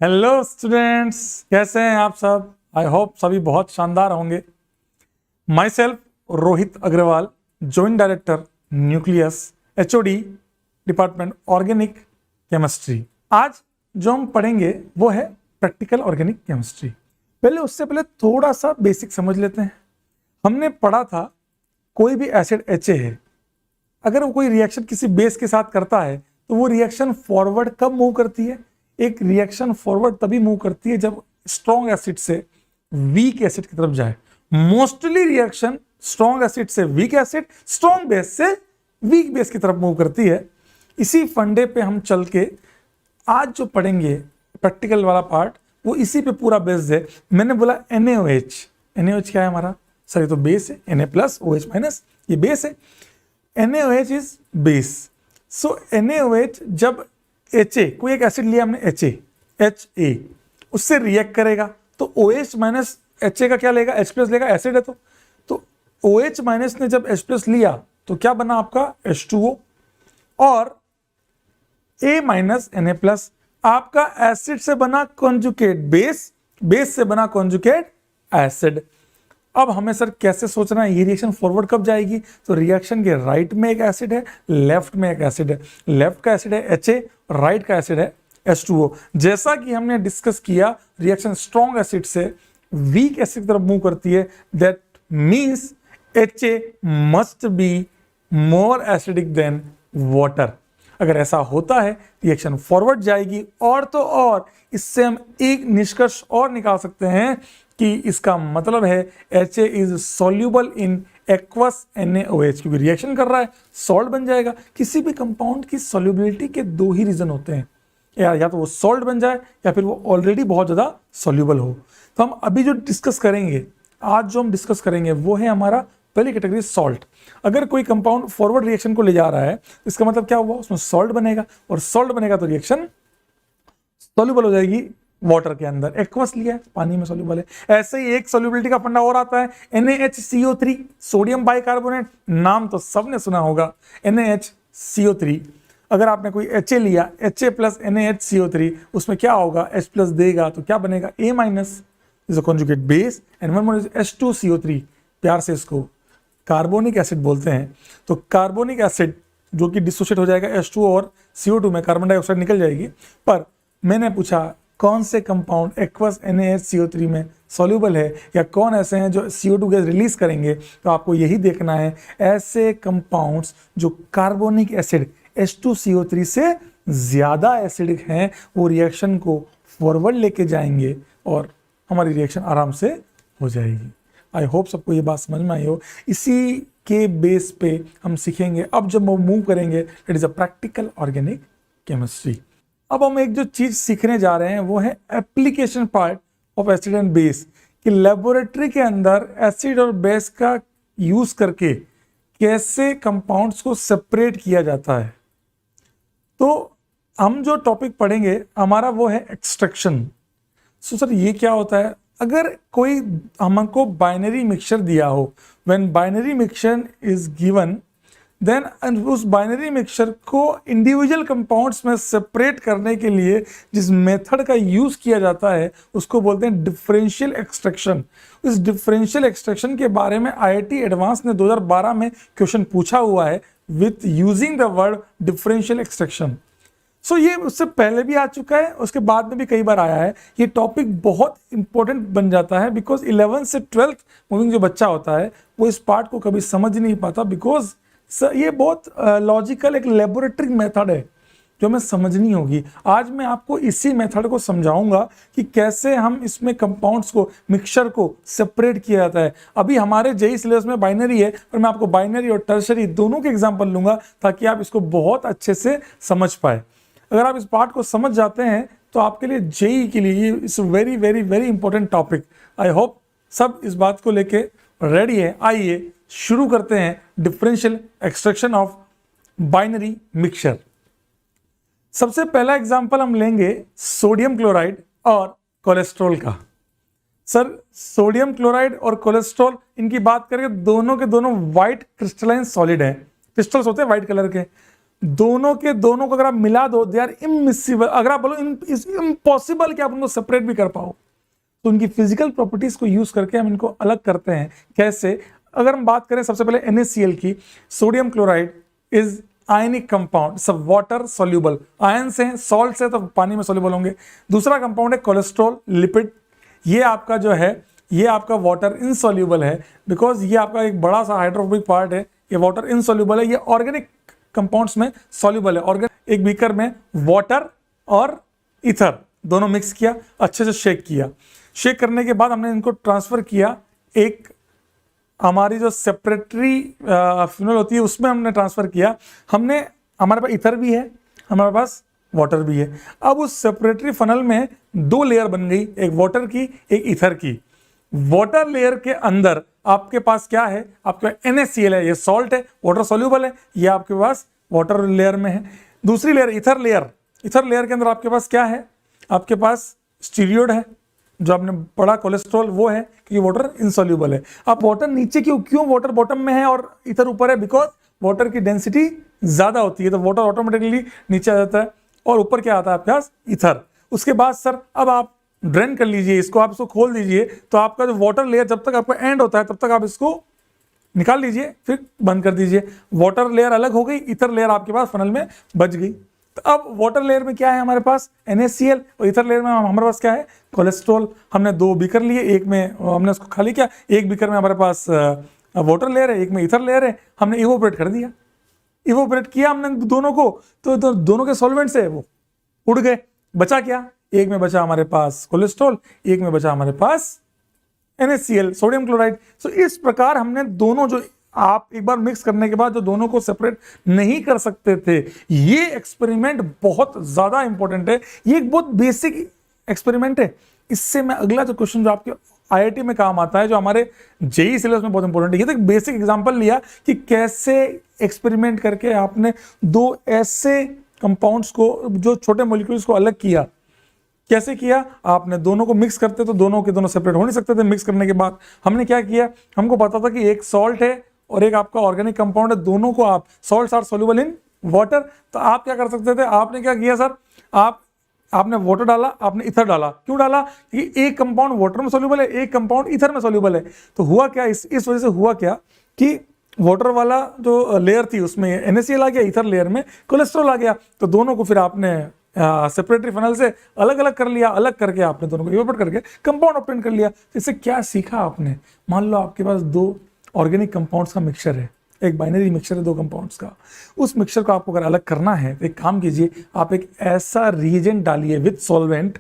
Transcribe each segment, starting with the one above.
Hello students, कैसे हैं आप सब। आई होप सभी बहुत शानदार होंगे। Myself Rohit Agarwal, joint director nucleus, HOD department organic chemistry. आज जो हम पढ़ेंगे वो है प्रैक्टिकल ऑर्गेनिक केमिस्ट्री। उससे पहले थोड़ा सा बेसिक समझ लेते हैं। हमने पढ़ा था कोई भी एसिड एच है, अगर वो कोई रिएक्शन किसी बेस के साथ करता है तो वो रिएक्शन फॉरवर्ड कब मूव करती है। एक रिएक्शन फॉरवर्ड तभी मूव करती है जब स्ट्रॉन्ग एसिड से वीक एसिड की तरफ जाए। मोस्टली रिएक्शन स्ट्रॉन्ग एसिड से वीक एसिड, स्ट्रॉन्ग बेस से वीक बेस की तरफ मूव करती है। इसी फंडे पे हम चल के आज जो पढ़ेंगे प्रैक्टिकल वाला पार्ट वो इसी पे पूरा बेस्ड है। मैंने बोला NaOH, NaOH क्या है हमारा सर, ये तो बेस है। Na+OH- ये बेस है। NaOH is base. So NaOH जब Ha, कोई एक एसिड लिया हमने Ha, उससे रिएक्ट करेगा तो OH माइनस Ha का क्या लेगा, H+ लेगा, एसिड है तो OH माइनस ने जब H+ लिया तो क्या बना आपका H2O, और A माइनस Na+ आपका एसिड से बना कॉन्जुगेट बेस, बेस से बना कॉन्जुगेट एसिड। अब हमें सर कैसे सोचना है ये रिएक्शन फॉरवर्ड कब जाएगी। तो रिएक्शन के राइट में एक एसिड है, लेफ्ट में एक एसिड है। लेफ्ट का एसिड है Ha, राइट का एसिड है H2O। जैसा कि हमने डिस्कस किया रिएक्शन स्ट्रॉन्ग एसिड से वीक एसिड की तरफ मूव करती है, that means Ha must be more acidic then water. अगर ऐसा होता है रिएक्शन फॉरवर्ड जाएगी। और तो और इससे हम एक निष्कर्ष और निकाल सकते हैं कि इसका मतलब है Ha is soluble in aqueous NaOH, क्योंकि रिएक्शन कर रहा है सॉल्ट बन जाएगा। किसी भी कंपाउंड की सॉल्युबिलिटी के दो ही रीजन होते हैं, या तो वो सॉल्ट बन जाए या फिर वो ऑलरेडी बहुत ज्यादा सॉल्यूबल हो। तो हम अभी जो डिस्कस करेंगे, आज जो हम डिस्कस करेंगे वो है हमारा पहली कैटेगरी सॉल्ट। अगर कोई कंपाउंड फॉरवर्ड रिएक्शन को ले जा रहा है इसका मतलब क्या हुआ, उसमें सॉल्ट बनेगा, और सॉल्ट बनेगा तो रिएक्शन सॉल्यूबल हो जाएगी वाटर के अंदर। एक्वस लिया है, पानी में सॉल्यूबल है। ऐसे ही एक सॉल्युबिलिटी का फंडा और आता है NaHCO3, सोडियम बाइकार्बोनेट। नाम तो सबने सुना होगा NaHCO3। अगर आपने कोई Ha लिया, Ha प्लस NaHCO3, उसमें क्या होगा, H+ देगा तो क्या बनेगा A- is a conjugate base and one more is H2CO3। प्यार से इसको कार्बोनिक एसिड बोलते हैं। तो कार्बोनिक एसिड जो कि डिसोशिएट हो जाएगा H2O और CO2 में, कार्बन डाइऑक्साइड निकल जाएगी। पर मैंने पूछा कौन से कंपाउंड एक्वस NaHCO3 में सॉल्यूबल है, या कौन ऐसे हैं जो CO2 गैस रिलीज करेंगे। तो आपको यही देखना है, ऐसे कंपाउंड्स जो कार्बोनिक एसिड H2CO3 से ज्यादा एसिडिक हैं वो रिएक्शन को फॉरवर्ड लेके जाएंगे और हमारी रिएक्शन आराम से हो जाएगी। आई होप सबको ये बात समझ में आई हो। इसी के बेस पे हम सीखेंगे अब जब हम मूव करेंगे it is a practical organic chemistry. अब हम एक जो चीज सीखने जा रहे हैं वो है application part of acid and base, कि लेबोरेटरी के अंदर एसिड और बेस का यूज करके कैसे कंपाउंड्स को सेपरेट किया जाता है। तो हम जो टॉपिक पढ़ेंगे हमारा वो है एक्सट्रैक्शन। सो सर ये क्या होता है, अगर कोई हमको बाइनरी मिक्सचर दिया हो, when binary mixture is given then उस बाइनरी मिक्सचर को इंडिविजुअल कंपाउंड्स में सेपरेट करने के लिए जिस मेथड का यूज किया जाता है उसको बोलते हैं डिफरेंशियल एक्सट्रैक्शन। इस डिफरेंशियल एक्सट्रैक्शन के बारे में IIT एडवांस ने 2012 में क्वेश्चन पूछा हुआ है with using the word differential extraction. So ये उससे पहले भी आ चुका है, उसके बाद में भी कई बार आया है। ये टॉपिक बहुत इंपॉर्टेंट बन जाता है बिकॉज 11th से 12th मूविंग जो बच्चा होता है वो इस पार्ट को कभी समझ नहीं पाता, बिकॉज ये बहुत लॉजिकल एक लेबोरेटरी मेथड है जो हमें समझनी होगी। आज मैं आपको इसी मेथड को समझाऊंगा कि कैसे हम इसमें कंपाउंड्स को, मिक्सचर को सेपरेट किया जाता है। अभी हमारे जेईई सिलेबस में बाइनरी है, पर मैं आपको बाइनरी और टर्शरी दोनों के एग्जाम्पल लूंगा ताकि आप इसको बहुत अच्छे से समझ पाए। अगर आप इस पार्ट को समझ जाते हैं तो आपके लिए जेईई के लिए it's very very very important topic. I hope सब इस बात को लेके रेडी है। आइए शुरू करते हैं differential extraction of binary mixture. सबसे पहला एग्जांपल हम लेंगे सोडियम क्लोराइड और कोलेस्ट्रॉल का। सर सोडियम क्लोराइड और कोलेस्ट्रॉल इनकी बात करें दोनों के दोनों व्हाइट क्रिस्टलाइन सॉलिड है, क्रिस्टल्स होते हैं व्हाइट कलर के। दोनों के दोनों को अगर आप मिला दो, दे आर इमिसिबल। अगर आप बोलो इम्पॉसिबल कि आप उनको सेपरेट भी कर पाओ, तो उनकी फिजिकल प्रॉपर्टीज को यूज करके हम इनको अलग करते हैं। कैसे? अगर हम बात करें सबसे पहले NaCl की, sodium chloride is ionic compound, सब वाटर सोल्यूबल, आयन से, सॉल्ट से तो पानी में सोल्यूबल होंगे। दूसरा कंपाउंड है कोलेस्ट्रॉल, लिपिड, ये आपका जो है ये आपका वाटर इनसोल्यूबल है, बिकॉज ये आपका एक बड़ा सा हाइड्रोफोबिक पार्ट है, ये वाटर इनसोल्यूबल है। ये ऑर्गेनिक कंपाउंड्स में सोल्यूबल है। ऑर्गेनिक एक बीकर में वाटर और ईथर दोनों मिक्स किया, अच्छे से शेक किया। शेक करने के बाद हमने इनको ट्रांसफर किया एक हमारी जो सेपरेटरी फ्यूनल होती है उसमें हमने ट्रांसफर किया। हमने, हमारे पास ईथर भी है, हमारे पास वाटर भी है। अब उस सेपरेटरी फनल में दो लेयर बन गई, एक वाटर की, एक ईथर की। वाटर लेयर के अंदर आपके पास क्या है? आपके NaCl है, ये सॉल्ट है, वाटर सोल्यूबल है, ये आपके पास वाटर लेयर में है। दूसरी layer ether layer, ether layer के अंदर आपके पास क्या है? आपके पास स्टीरियोड है, जो आपने पढ़ा कोलेस्ट्रॉल, वो है कि वाटर इनसोल्यूबल है। अब वाटर नीचे क्यों वाटर बॉटम में है और ईथर ऊपर है? बिकॉज वाटर की डेंसिटी ज्यादा होती है, तो वाटर ऑटोमेटिकली नीचे आ जाता है और ऊपर क्या आता है आपके पास? ईथर। उसके बाद सर अब आप ड्रेन कर लीजिए इसको, आप इसको खोल दीजिए, तो आपका जो वाटर लेयर जब तक आपका एंड होता है तब तक आप इसको निकाल लीजिए, फिर बंद कर दीजिए। वाटर लेयर अलग हो गई, ईथर लेयर आपके पास फनल में बच गई। तो अब वाटर लेयर में क्या है हमारे पास? NaCl, और ईथर लेयर में हमारे पास क्या है? कोलेस्ट्रॉल। हमने दो बीकर लिए, एक में हमने उसको खाली किया, एक बीकर में हमारे पास वाटर लेयर है, एक में ईथर लेयर है, हमने इवोपरेट कर दिया। इवोपरेट किया हमने दोनों को, तो दोनों के सॉल्वेंट्स है वो उड़ गए। बचा क्या? एक में बचा हमारे पास कोलेस्ट्रॉल, एक में बचा हमारे पास NaCl, सोडियम क्लोराइड। सो इस प्रकार हमने दोनों, जो आप एक बार मिक्स करने के बाद जो दोनों को सेपरेट नहीं कर सकते थे, ये एक्सपेरिमेंट बहुत ज्यादा इंपॉर्टेंट है। ये एक बहुत बेसिक एक्सपेरिमेंट है। इससे मैं अगला जो क्वेश्चन जो आपके IIT में काम आता है, जो हमारे JEE सिलेबस में बहुत इंपॉर्टेंट है, ये तो एक बेसिक एग्जांपल लिया कि कैसे एक्सपेरिमेंट करके आपने दो ऐसे कंपाउंड्स को, जो छोटे मॉलिक्यूल्स को अलग किया। कैसे किया? आपने दोनों को मिक्स करते तो दोनों के दोनों सेपरेट हो नहीं सकते थे। मिक्स करने के बाद हमने क्या किया? हमको पता था कि एक सॉल्ट है और एक आपका ऑर्गेनिक कंपाउंड है, दोनों को आप, salts are soluble in water, तो आप क्या कर सकते थे? आपने क्या किया सर? आपने वाटर डाला, आपने ईथर डाला। क्यों डाला? क्योंकि एक कंपाउंड वाटर में सोल्यूबल है, एक कंपाउंड ईथर में सोल्यूबल है। तो हुआ क्या, इस वजह से हुआ क्या कि वाटर वाला जो लेयर थी उसमें NaCl आ गया, ईथर लेयर में कोलेस्ट्रॉल आ गया। तो दोनों को फिर आपने सेपरेटरी फनल से अलग अलग कर लिया, अलग करके आपने दोनों को इवोपरेट करके कंपाउंड ऑब्टेन कर लिया। तो इससे क्या सीखा आपने? मान लो आपके पास दो ऑर्गेनिक कंपाउंड्स का मिक्सचर है, एक बाइनरी मिक्सचर है दो कंपाउंड्स का। उस मिक्सचर को आपको अगर अलग करना है तो एक काम कीजिए, आप एक ऐसा रिएजेंट डालिए विद सॉल्वेंट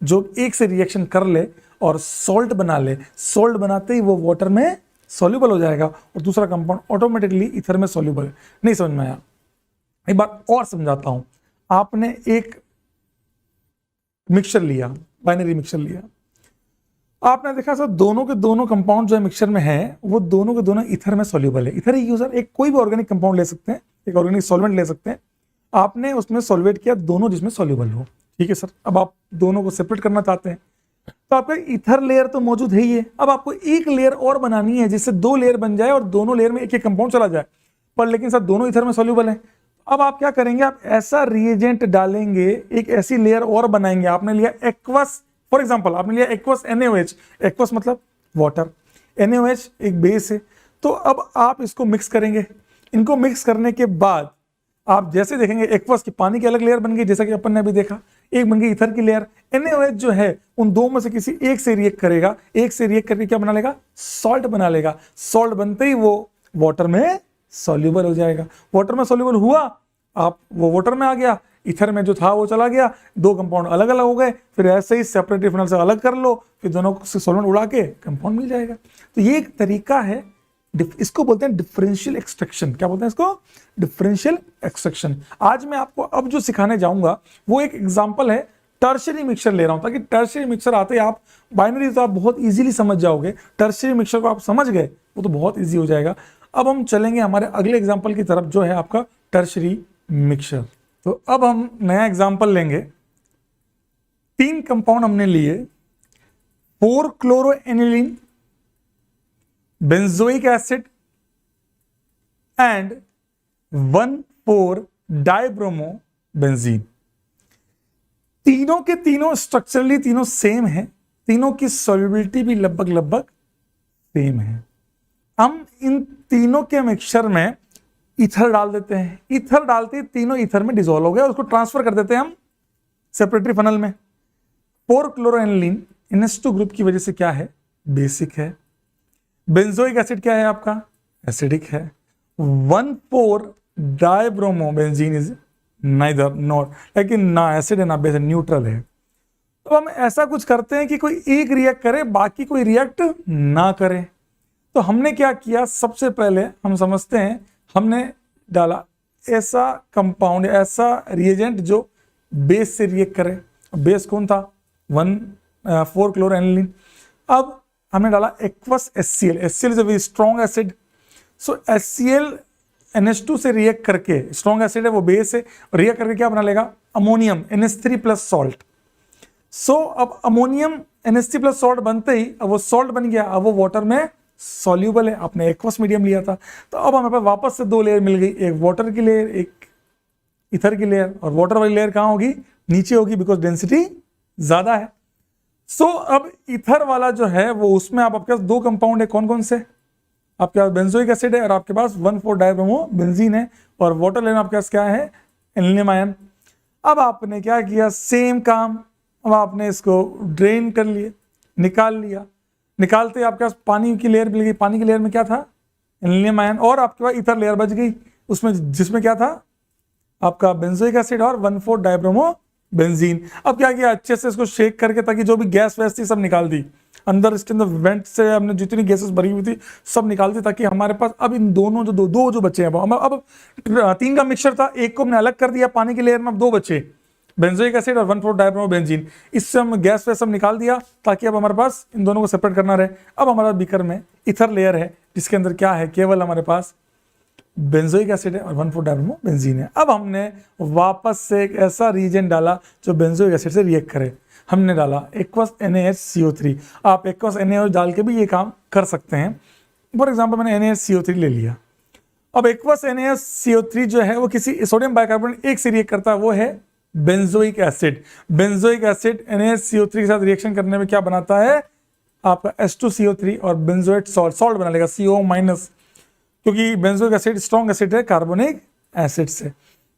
जो एक से रिएक्शन कर ले और सॉल्ट बना ले। सॉल्ट बनाते ही वो वाटर में सॉल्यूबल हो जाएगा और दूसरा कंपाउंड ऑटोमेटिकली ईथर में सॉल्यूबल। नहीं समझ में आया? एक बात और समझाता हूं। आपने एक मिक्सचर लिया, बाइनरी मिक्सचर लिया, आपने देखा सर दोनों के दोनों कंपाउंड जो मिक्सचर में है वो दोनों के दोनों ईथर में सॉल्यूबल है। ईथर ही क्यों सर? एक कोई भी ऑर्गेनिक कंपाउंड ले सकते हैं, एक ऑर्गेनिक सॉल्वेंट ले सकते हैं। आपने उसमें सॉल्वेट किया दोनों जिसमें सॉल्यूबल हो, ठीक है सर। अब आप दोनों को सेपरेट करना चाहते हैं तो आपका ईथर लेयर तो मौजूद है ही है। अब आपको एक लेयर और बनानी है जिससे दो लेयर बन जाए और दोनों लेयर में एक एक कंपाउंड चला जाए, पर लेकिन सर दोनों ईथर में सॉल्यूबल है। अब आप क्या करेंगे? आप ऐसा रिएजेंट डालेंगे, एक ऐसी लेयर और बनाएंगे। आपने लिया एक्वस, फॉर एग्जांपल आपने लिया एक्वस NaOH, एक्वस मतलब वाटर, NaOH एक बेस है। तो अब आप इसको मिक्स करेंगे। इनको मिक्स करने के बाद आप जैसे देखेंगे एक्वस की पानी की अलग लेयर बन गई, जैसा कि अपन ने अभी देखा, एक बन गई ईथर की लेयर। NaOH जो है उन दो में से किसी एक से रिएक्ट करेगा, एक से रिएक्ट करके क्या बना लेगा? सॉल्ट बना लेगा। सॉल्ट बनते ही वो वाटर में सॉल्यूबल हो जाएगा। वाटर में सॉल्यूबल हुआ, आप वो वाटर में आ गया, ईथर में जो था वो चला गया, दो कंपाउंड अलग अलग हो गए। फिर ऐसे ही सेपरेटरी फनल से अलग कर लो, फिर दोनों से सॉल्वेंट उड़ा के कंपाउंड मिल जाएगा। तो ये एक तरीका है, इसको बोलते हैं डिफरेंशियल एक्सट्रैक्शन। क्या बोलते हैं इसको? Differential extraction. आज मैं आपको अब जो सिखाने जाऊंगा वो एक एग्जांपल है, टर्शियरी मिक्सचर ले रहा हूं, ताकि टर्शियरी मिक्सचर आते ही आप बाइनरी तो आप बहुत इजीली समझ जाओगे, टर्शियरी मिक्सचर को आप समझ गए वो तो बहुत इजी हो जाएगा। अब हम चलेंगे हमारे अगले एग्जांपल की तरफ, जो है आपका टर्शियरी मिक्सचर। तो अब हम नया एग्जांपल लेंगे। तीन कंपाउंड हमने लिए, 4 chloroaniline, benzoic acid and 1,4 dibromo benzene. तीनों के तीनों स्ट्रक्चरली तीनों सेम है, तीनों की सॉल्युबिलिटी भी लगभग लगभग सेम है। हम इन तीनों के मिक्सचर में ईथर डाल देते हैं, ईथर डालते ही तीनों ईथर में डिसॉल्व हो गया, उसको ट्रांसफर कर देते हैं हम सेपरेटरी फनल में। 4 क्लोरोएनिलीन NH2 ग्रुप की वजह से क्या है, बेसिक है। बेंजोइक एसिड क्या है आपका, एसिडिक है। 1,4 dibromo benzene is neither not, लेकिन ना एसिड है ना बेस, न्यूट्रल है। तो हम ऐसा कुछ करते हैं कि कोई एक रिएक्ट करे, बाकी कोई रिएक्ट ना करे। तो हमने क्या किया, सबसे पहले हम समझते हैं, हमने डाला ऐसा कंपाउंड, ऐसा रिएजेंट जो बेस से रिएक्ट करे। बेस कौन था, 4 क्लोरोएनिलीन। अब हमने डाला aqueous HCl। HCl is a very strong acid, so HCl NH2 से रिएक्ट करके, स्ट्रॉन्ग एसिड है वो बेस है, रिएक्ट करके क्या बना लेगा, अमोनियम NH3 प्लस सॉल्ट। सो अब अमोनियम NH3 प्लस सॉल्ट बनते ही अब वो सॉल्ट बन गया, अब वो वाटर में सॉल्यूबल है। आपने एक्वस मीडियम लिया था, तो अब हमें वापस से 2 लेयर मिल गई, एक वाटर की लेयर, एक ईथर की लेयर। और वाटर वाली लेयर कहाँ होगी, नीचे होगी, बिकॉज डेंसिटी ज्यादा है। सो अब ईथर वाला जो है वो, उसमें आपके पास 2 कंपाउंड है, कौन कौन से, आपके पास बेंजोइक एसिड है और आपके पास 1,4 डाइब्रोमो बेंजीन है, और वाटर लेयर में आपके पास क्या है, एनिलियम आयन। अब आपने क्या किया, सेम काम, अब आपने इसको ड्रेन कर लिए, निकाल लिया। निकालते आपके पास पानी की लेयर मिल गई, पानी की लेयर में क्या था, एनिलियम आयन, और आपके पास ईथर लेयर बच गई उसमें, जिसमें क्या था आपका बेंजोइक एसिड और 1,4 डाइब्रोमो बेंजीन। अब क्या किया, अच्छे से इसको शेक करके, ताकि जो भी गैस वैस थी सब निकाल दी अंदर, इसके अंदर वेंट से हमने जितनी गैसेस भरी हुई थी सब निकाल दी, ताकि हमारे पास अब इन दोनों जो दो जो बचे हैं, अब 3 का मिक्सचर था, एक को हमने अलग कर दिया पानी की लेयर में, अब 2 बचे, बेंजोइक एसिड और 1,4 डाइब्रोमो बेंजीन। इससे हम गैस वैस सब निकाल दिया, ताकि अब हमारे पास इन दोनों को सेपरेट करना रहे। अब हमारा बीकर में ईथर लेयर है, जिसके अंदर क्या है, केवल हमारे पास बेंजोइक एसिड है और 1,4 डाइब्रोमो बेंजीन है। अब हमने वापस से एक ऐसा रिएजेंट डाला जो बेंजोइक एसिड से रिएक्ट करे, हमने डाला एक्वस NaHCO3। आप एक्वस NaOH डाल के भी ये काम कर सकते हैं। फॉर एग्जांपल मैंने NaHCO3 ले लिया। अब एक्वस NaHCO3 जो है वो किसी सोडियम बाइकार्बोनेट एक से रिएक्ट करता है, वो है benzoic acid. Benzoic acid NaHCO3 के साथ रिएक्शन करने में क्या बनाता है, आपका H2CO3 और बेंजोएट सॉल्ट बना लेगा, CO-, क्योंकि बेंजोइक एसिड स्ट्रॉन्ग एसिड है कार्बोनिक एसिड से।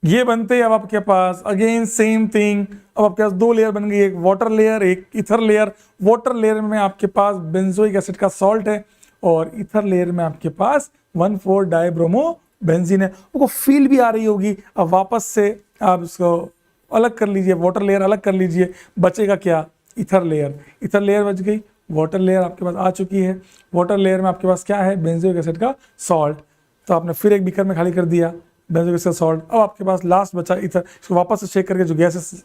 ये बनते ही अब आपके पास अगेन सेम थिंग, अब आपके पास 2 लेयर बन गई, एक वाटर लेयर, एक ईथर लेयर। वाटर लेयर में आपके पास बेंजोइक एसिड का सॉल्ट है, और ईथर लेयर में आपके पास 1,4 डाइब्रोमो बेंजीन है। आपको फील भी आ रही होगी। अब वापस से आप इसको अलग कर लीजिए, वाटर लेयर अलग कर लीजिए, बचेगा क्या, ईथर लेयर। ईथर लेयर बच गई, वाटर लेयर आपके पास आ चुकी है। वाटर लेयर में आपके पास क्या है, बेंजोइक एसिड का सॉल्ट। तो आपने फिर एक बीकर में खाली कर दिया बेंजोइक एसिड सॉल्ट। अब आपके पास लास्ट बचा ईथर, इसको वापस से शेक करके जो गैसेस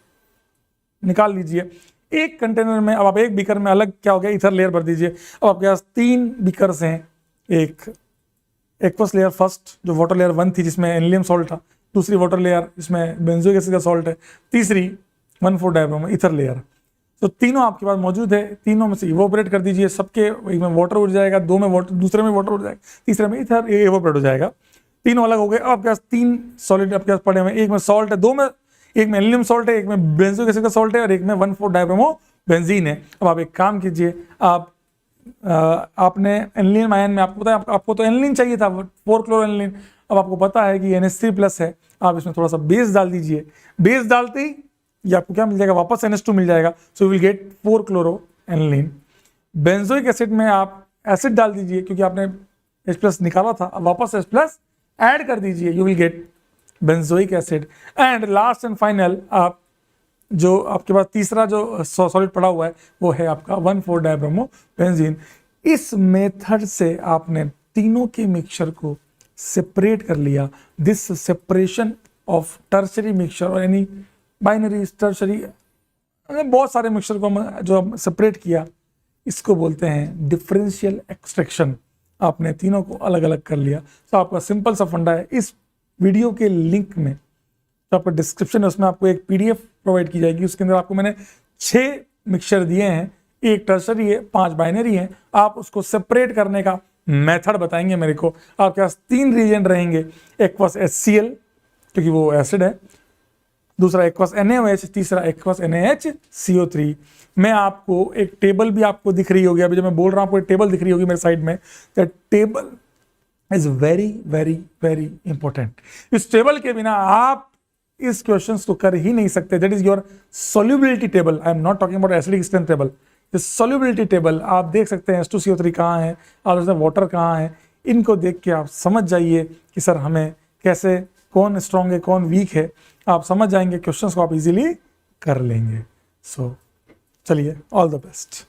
निकाल लीजिए। एक कंटेनर में अब आप एक बीकर में अलग क्या हो गया, ईथर लेयर भर दीजिए। अब आपके पास 3 बीकर्स हैं, एक एक्वस लेयर फर्स्ट जो वाटर लेयर 1 थी जिसमें एनिलियम सॉल्ट था, दूसरी वाटर लेयर जिसमें बेंजोइक एसिड का सॉल्ट है, तीसरी 1,4 डाइब्रोमो ईथर लेयर। तो तीनों आपके पास मौजूद है, तीनों में से इवोपरेट कर दीजिए। सबके एक में वाटर उड़ जाएगा, 2 में वाटर, दूसरे में वाटर उड़ जाएगा, तीसरे में ईथर इवोपरेट हो जाएगा। तीनों अलग हो गए। अब आपके पास 3 सॉलिड आपके पास पड़े हुए, एक में सॉल्ट है, 2 में, एक में एनिलियम सॉल्ट है, एक में बेंजोइक एसिड का सॉल्ट है, और एक में 1,4 डाइब्रोमो बेंजीन है। अब आप एक काम कीजिए, आपने एनिलियम आयन में, आपको पता है आपको तो एनिलीन चाहिए था, 4 क्लोरोएनिलीन। अब आपको पता है कि NH3 प्लस है, आप इसमें थोड़ा सा बेस डाल दीजिए। बेस डालते ही ये आपको क्या मिल जाएगा, वापस NH2 मिल जाएगा, so will get 4 chloroaniline. Benzoic acid में आप एसिड डाल दीजिए, क्योंकि आपने H+ निकाला था, अब वापस H+ ऐड कर दीजिए, you will get benzoic acid. And last and final, आप जो आपके पास तीसरा जो सॉलिड पड़ा हुआ है वो है आपका 1,4 डाइब्रोमो बेंजीन। इस मेथड से आपने तीनों के मिक्सचर को सेपरेट कर लिया। This separation of tertiary mixture और एनी बाइनरी टर्शरी, बहुत सारे मिक्सचर को जो सेपरेट किया, इसको बोलते हैं डिफरेंशियल एक्सट्रैक्शन। आपने तीनों को अलग अलग कर लिया। तो आपका सिंपल सा फंडा है। इस वीडियो के लिंक में तो आपका डिस्क्रिप्शन है, उसमें आपको एक PDF प्रोवाइड की जाएगी। उसके अंदर आपको मैंने 6 मिक्सचर दिए हैं, एक टर्शरी है, 5 बाइनरी है। आप उसको सेपरेट करने का मेथड बताएंगे मेरे को। आपके पास 3 रिएजेंट रहेंगे, एक्वस HCl, क्योंकि वो एसिड है, दूसरा एक्वस NaOH, तीसरा एक्वस NaHCO3। मैं आपको एक टेबल भी आपको दिख रही होगी, अभी जब मैं बोल रहा हूँ आपको एक टेबल दिख रही होगी मेरे साइड में। That table is very very very important. इस टेबल के बिना आप इस क्वेश्चंस को कर ही नहीं सकते। That is your solubility table. I am not talking about acidic strength table. Solubility table आप देख सकते हैं, H2CO3 कहाँ है और उसमें वाटर कहाँ है। इनको देख के आप समझ जाइए कि सर हमें कैसे, कौन स्ट्रांग है कौन वीक है, आप समझ जाएंगे, क्वेश्चंस को आप इजीली कर लेंगे। सो चलिए, ऑल द बेस्ट।